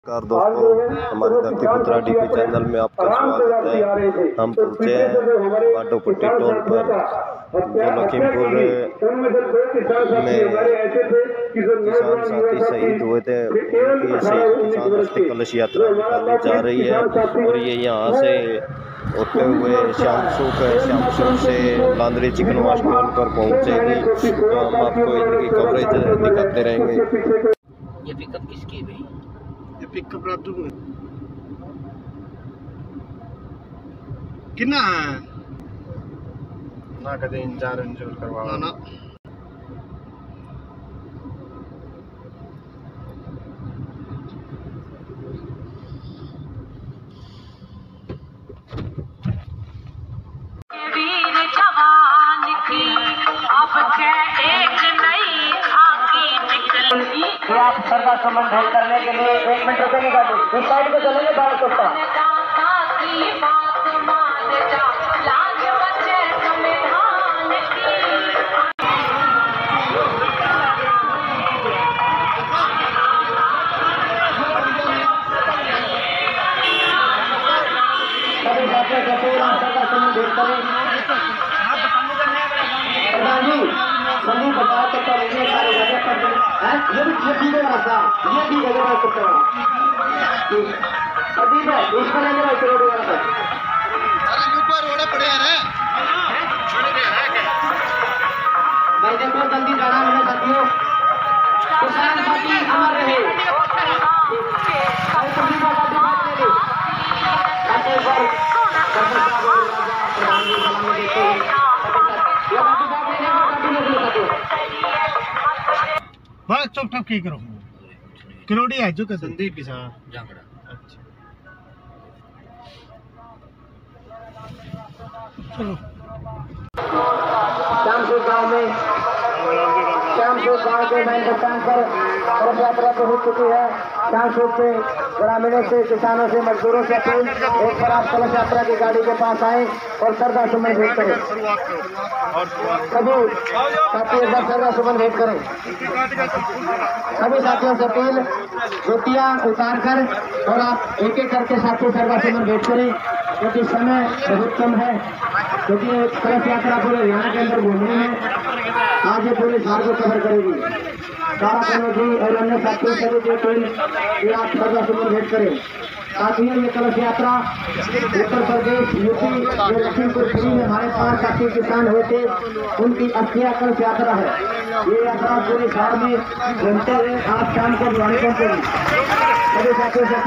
नमस्कार दोस्तों, हमारे धरतीपुत्रा डीपी चैनल में आपका स्वागत है। हम पहुँचे हैं बाडोपट्टी टोल पर, जो लखीमपुर में किसान साथी शहीद हुए थे, उनकी किसान अस्थि कलश यात्रा निकाली जा रही है। और ये यहाँ से होते हुए शाम सुख से लांदरी चिकन वाश टोल पर पहुँचेगी, तो हम आपको इनकी कवरेज दिखाते रहेंगे। ये पिकअप किसकी है भाई? ये पिकअप रातू कितना है ना कदे इंश्योरेंस करवा ना वीर जवान की अब एक नई खाकी निकली। आप सरकार संबंध भेंट करने के लिए 1 मिनट रुकेंगे गाड़ी, इस साइड पे चलेंगे बाहर को। संदीप बता सकता है ये सारे जगह पर ये ठीक है रास्ता, ये ठीक है जगह सकते हो संदीप है इसको लेने वाले रोड वाला पर अरे ऊपर रोड पड़े हैं रे छोड़ दे है भाई देखो जल्दी जाना है साथियों, किसान साथी अमर रहे। और सभी का बात ले आते पर बस चुप ठप की करो किलोड़ी है जो के संदीप किसान जांगड़ा। अच्छा चलो श्यामपुर गांव में श्यामपुर गांव के मेन स्थान पर कलश यात्रा पहुंच चुकी है। श्यामपुर से ग्रामीणों से, किसानों से, मजदूरों से अपील एक बार आप कलश यात्रा की गाड़ी के पास आए और श्रद्धा सुमन भेंट करें। सभी साथी एक बार श्रद्धा सुमन भेंट करें। सभी साथियों से अपील जुतियां उतार कर और आप एक एक करके साथी श्रद्धा सुमन भेंट करें, क्योंकि समय बहुत कम है, क्योंकि कलश यात्रा पूरे हरियाणा के अंदर घूमनी है। आज ये पूरे बिहार को कवर करेगी। जी और अन्य साथियों से भी अपील आप श्रद्धा सुमन भेंट करें। साथियों ये कलश यात्रा उत्तर प्रदेश, यूपी, जो लखीमपुर खीरी में हमारे 5 साथी किसान हुए थे, उनकी अस्थियां कलश यात्रा है। ये यात्रा पूरे बिहार में घूमते हुए आज शाम को भिवानी पहुंचेगी। सभी साथियों से